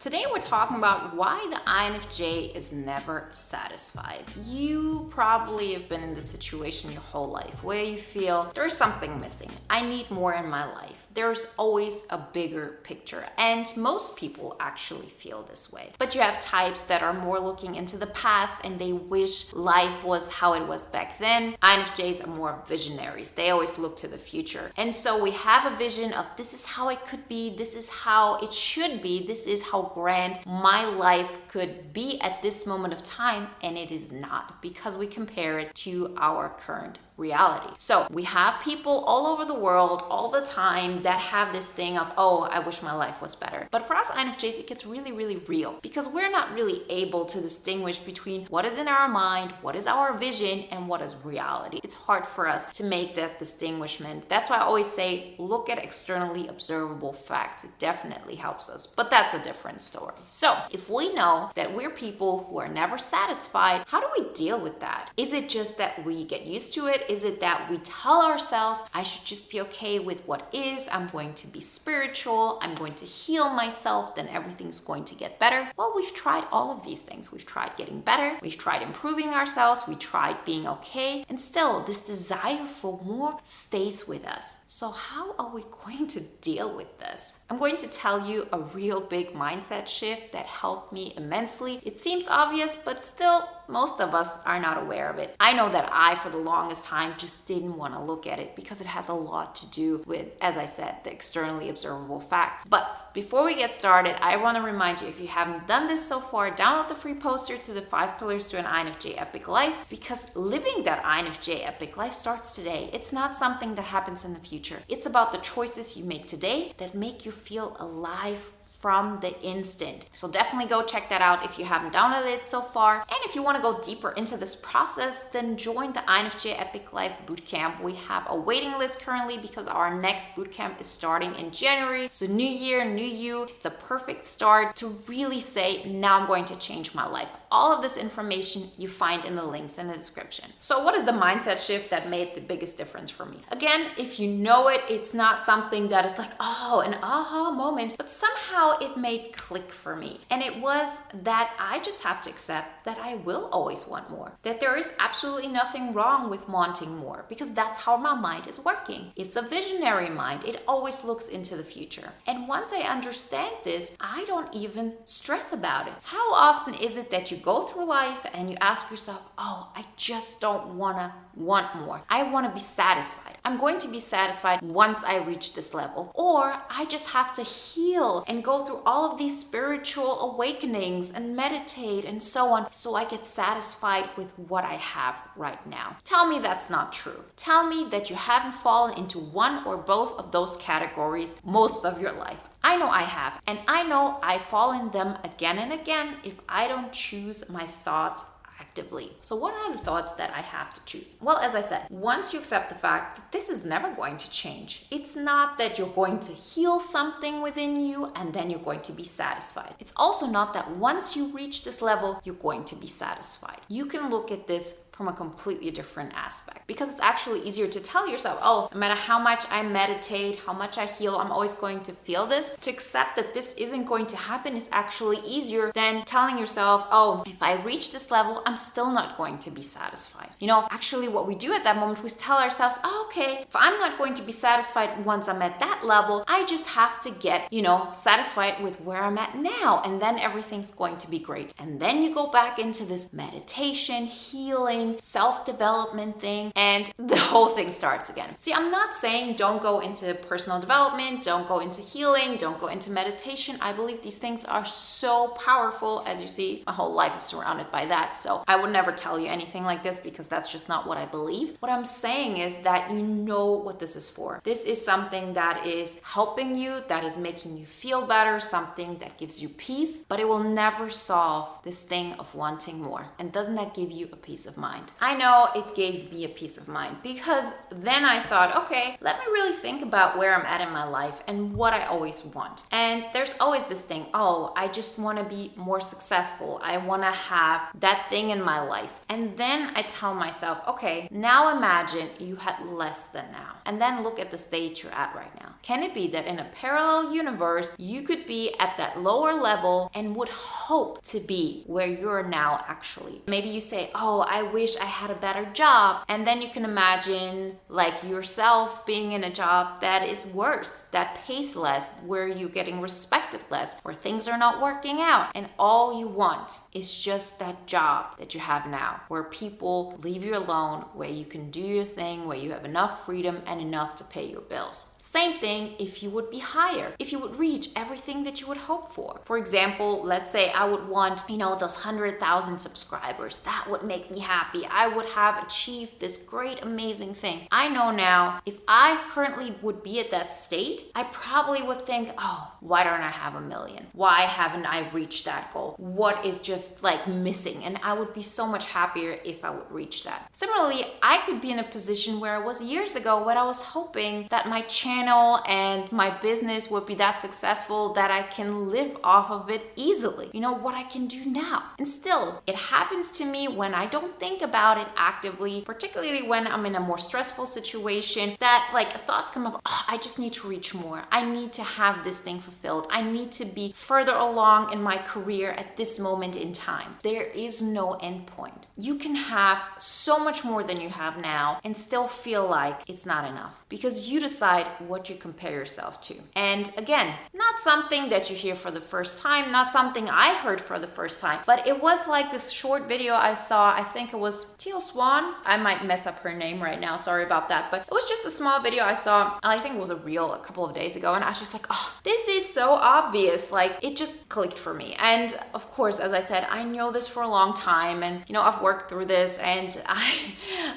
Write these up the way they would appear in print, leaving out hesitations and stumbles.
Today we're talking about why the INFJ is never satisfied. You probably have been in this situation your whole life where you feel there's something missing. I need more in my life. There's always a bigger picture, and most people actually feel this way. But you have types that are more looking into the past and they wish life was how it was back then. INFJs are more visionaries. They always look to the future. And so we have a vision of this is how it could be, this is how it should be, this is how grand my life could be at this moment of time, and it is not, because we compare it to our current reality. So we have people all over the world all the time that have this thing of, oh, I wish my life was better. But for us INFJs, it gets really, really real, because we're not really able to distinguish between what is in our mind, what is our vision, and what is reality. It's hard for us to make that distinguishment. That's why I always say, look at externally observable facts. It definitely helps us, but that's a different story. So if we know that we're people who are never satisfied, how do we deal with that? Is it just that we get used to it? Is it that we tell ourselves, I should just be okay with what is, I'm going to be spiritual, I'm going to heal myself, then everything's going to get better? Well, we've tried all of these things. We've tried getting better, we've tried improving ourselves, we tried being okay, and still this desire for more stays with us. So how are we going to deal with this? I'm going to tell you a real big mindset shift that helped me immensely. It seems obvious, but still, most of us are not aware of it. I know that I, for the longest time, just didn't want to look at it because it has a lot to do with, as I said, the externally observable facts. But before we get started, I want to remind you, if you haven't done this so far, download the free poster to the 5 pillars to an INFJ epic life, because living that INFJ epic life starts today. It's not something that happens in the future. It's about the choices you make today that make you feel alive from the instant. So definitely go check that out if you haven't downloaded it so far. And if you want to go deeper into this process, then join the INFJ Epic Life Bootcamp. We have a waiting list currently because our next bootcamp is starting in January. So new year, new you. It's a perfect start to really say, now I'm going to change my life. All of this information you find in the links in the description. So what is the mindset shift that made the biggest difference for me? Again, if you know it, it's not something that is like, oh, an aha moment, but somehow it made click for me. And it was that I just have to accept that I will always want more, that there is absolutely nothing wrong with wanting more, because that's how my mind is working. It's a visionary mind. It always looks into the future. And once I understand this, I don't even stress about it. How often is it that you go through life and you ask yourself, oh, I just don't want more. I want to be satisfied. I'm going to be satisfied once I reach this level. Or I just have to heal and go through all of these spiritual awakenings and meditate and so on, so I get satisfied with what I have right now. Tell me that's not true. Tell me that you haven't fallen into one or both of those categories most of your life. I know I have, and I know I fall in them again and again if I don't choose my thoughts actively. So what are the thoughts that I have to choose? Well, as I said, once you accept the fact that this is never going to change, it's not that you're going to heal something within you and then you're going to be satisfied. It's also not that once you reach this level, you're going to be satisfied. You can look at this from a completely different aspect, because it's actually easier to tell yourself, oh, no matter how much I meditate, how much I heal, I'm always going to feel this. To accept that this isn't going to happen is actually easier than telling yourself, oh, if I reach this level, I'm still not going to be satisfied. Actually what we do at that moment, we tell ourselves, oh, okay, if I'm not going to be satisfied once I'm at that level, I just have to get, satisfied with where I'm at now, and then everything's going to be great. And then you go back into this meditation, healing, self-development thing, and the whole thing starts again. See, I'm not saying don't go into personal development, don't go into healing, don't go into meditation. I believe these things are so powerful. As you see, my whole life is surrounded by that. So I would never tell you anything like this because that's just not what I believe. What I'm saying is that you know what this is for. This is something that is helping you, that is making you feel better, something that gives you peace, but it will never solve this thing of wanting more. And doesn't that give you a peace of mind? mind. I know it gave me a peace of mind because then I thought, okay, let me really think about where I'm at in my life and what I always want. And there's always this thing, oh, I just want to be more successful. I want to have that thing in my life. And then I tell myself, okay, now imagine you had less than now. And then look at the stage you're at right now. Can it be that in a parallel universe, you could be at that lower level and would hope to be where you're now actually? Maybe you say, oh, I wish I had a better job. And then you can imagine like yourself being in a job that is worse, that pays less, where you're getting respected less, where things are not working out. And all you want is just that job that you have now, where people leave you alone, where you can do your thing, where you have enough freedom and enough to pay your bills. Same thing if you would be higher, if you would reach everything that you would hope for. For example, let's say I would want, those 100,000 subscribers. That would make me happy. I would have achieved this great, amazing thing. I know now, if I currently would be at that state, I probably would think, oh, why don't I have 1 million? Why haven't I reached that goal? What is just like missing? And I would be so much happier if I would reach that. Similarly, I could be in a position where I was years ago when I was hoping that my channel and my business would be that successful that I can live off of it easily. What I can do now. And still, it happens to me when I don't think about it actively, particularly when I'm in a more stressful situation, that like thoughts come up, oh, I just need to reach more. I need to have this thing fulfilled. I need to be further along in my career at this moment in time. There is no end point. You can have so much more than you have now and still feel like it's not enough because you decide what you compare yourself to. And again, not something that you hear for the first time, not something I heard for the first time, but it was like this short video I saw. I think it was Teal Swan. I might mess up her name right now. Sorry about that. But it was just a small video I saw. I think it was a reel a couple of days ago. And I was just like, oh, this is so obvious. Like it just clicked for me. And of course, as I said, I know this for a long time. And I've worked through this and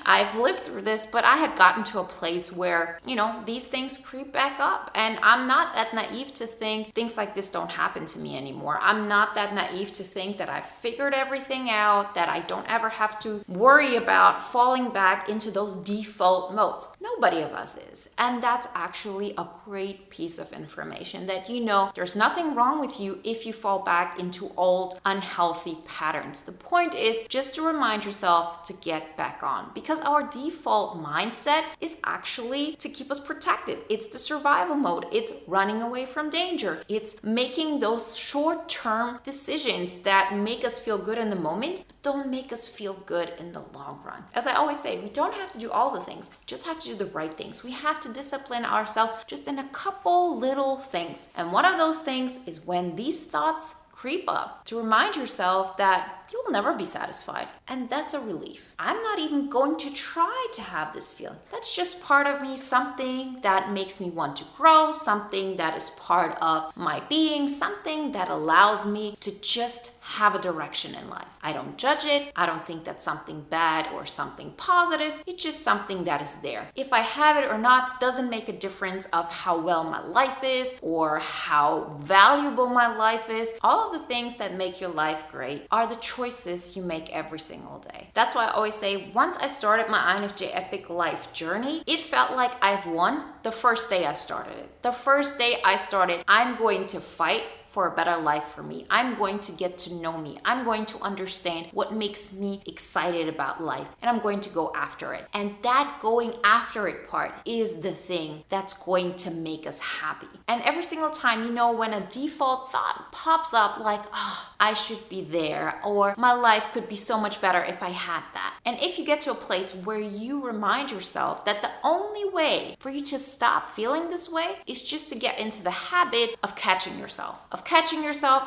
I've lived through this, but I had gotten to a place where, these things creep back up. And I'm not that naive to think things like this don't happen to me anymore. I'm not that naive to think that I've figured everything out, that I don't ever have to worry about falling back into those default modes. Nobody of us is. And that's actually a great piece of information that there's nothing wrong with you if you fall back into old unhealthy patterns. The point is just to remind yourself to get back on, because our default mindset is actually to keep us protected. It's the survival mode. It's running away from danger. It's making those short-term decisions that make us feel good in the moment, but don't make us feel good in the long run. As I always say, we don't have to do all the things. We just have to do the right things. We have to discipline ourselves just in a couple little things. And one of those things is when these thoughts creep up, to remind yourself that you will never be satisfied. And that's a relief. I'm not even going to try to have this feeling. That's just part of me, something that makes me want to grow, something that is part of my being, something that allows me to just have a direction in life. I don't judge it. I don't think that's something bad or something positive. It's just something that is there. If I have it or not doesn't make a difference of how well my life is or how valuable my life is. All of the things that make your life great are the choices you make every single day. That's why I always say, once I started my INFJ Epic Life journey, it felt like I've won the first day I started it. The first day I started, I'm going to fight for a better life for me. I'm going to get to know me. I'm going to understand what makes me excited about life, and I'm going to go after it. And that going after it part is the thing that's going to make us happy. And every single time, when a default thought pops up like, oh, I should be there, or my life could be so much better if I had that. And if you get to a place where you remind yourself that the only way for you to stop feeling this way is just to get into the habit of catching yourself,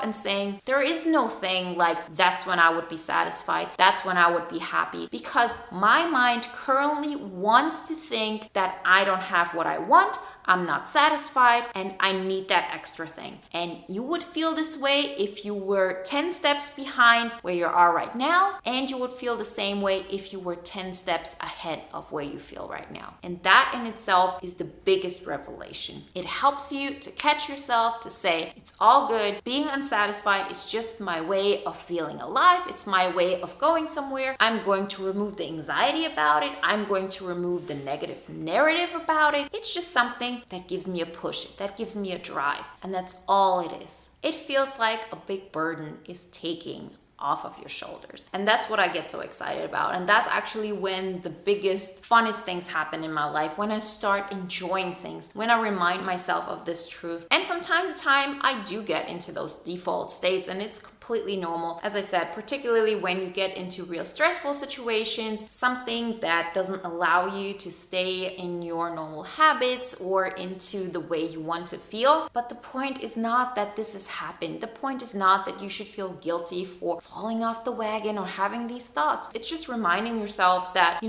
and saying, there is no thing like that's when I would be satisfied, that's when I would be happy, because my mind currently wants to think that I don't have what I want, I'm not satisfied, and I need that extra thing. And you would feel this way if you were 10 steps behind where you are right now, and you would feel the same way if you were 10 steps ahead of where you feel right now. And that in itself is the biggest revelation. It helps you to catch yourself, to say, it's all good. Being unsatisfied is just my way of feeling alive. It's my way of going somewhere. I'm going to remove the anxiety about it. I'm going to remove the negative narrative about it. It's just something that gives me a push, that gives me a drive. And that's all it is. It feels like a big burden is taking off of your shoulders. And that's what I get so excited about. And that's actually when the biggest, funnest things happen in my life, when I start enjoying things, when I remind myself of this truth. And from time to time, I do get into those default states, and it's completely normal. As I said, particularly when you get into real stressful situations, something that doesn't allow you to stay in your normal habits or into the way you want to feel. But the point is not that this has happened. The point is not that you should feel guilty for falling off the wagon or having these thoughts. It's just reminding yourself that,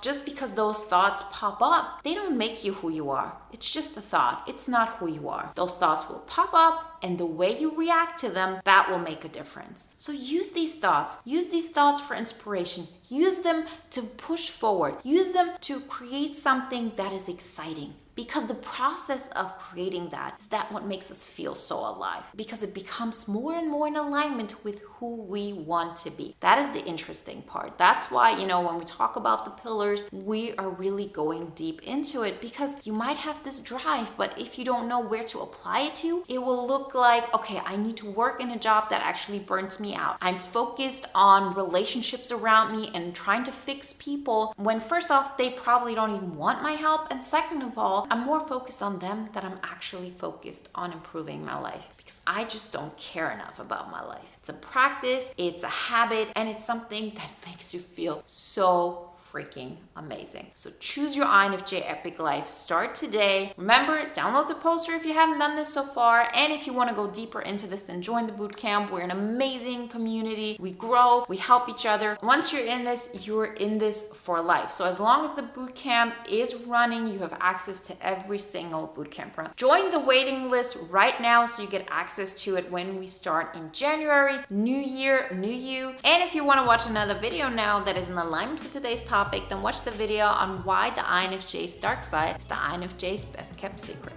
just because those thoughts pop up, they don't make you who you are. It's just a thought. It's not who you are. Those thoughts will pop up, and the way you react to them, that will make a difference. So use these thoughts. Use these thoughts for inspiration. Use them to push forward. Use them to create something that is exciting. Because the process of creating that is what makes us feel so alive. Because it becomes more and more in alignment with who we want to be. That is the interesting part. That's why, when we talk about the pillars, we are really going deep into it, because you might have this drive, but if you don't know where to apply it to, it will look like, okay, I need to work in a job that actually burns me out. I'm focused on relationships around me and trying to fix people when, first off, they probably don't even want my help. And second of all, I'm more focused on them than I'm actually focused on improving my life, because I just don't care enough about my life. It's a practice, it's a habit, and it's something that makes you feel so freaking amazing. So choose your INFJ epic life. Start today. Remember, download the poster if you haven't done this so far. And if you want to go deeper into this, then join the bootcamp. We're an amazing community. We grow, we help each other. Once you're in this for life. So as long as the bootcamp is running, you have access to every single bootcamp run. Join the waiting list right now so you get access to it when we start in January. New year, new you. And if you want to watch another video now that is in alignment with today's topic, then watch the video on why the INFJ's dark side is the INFJ's best kept secret.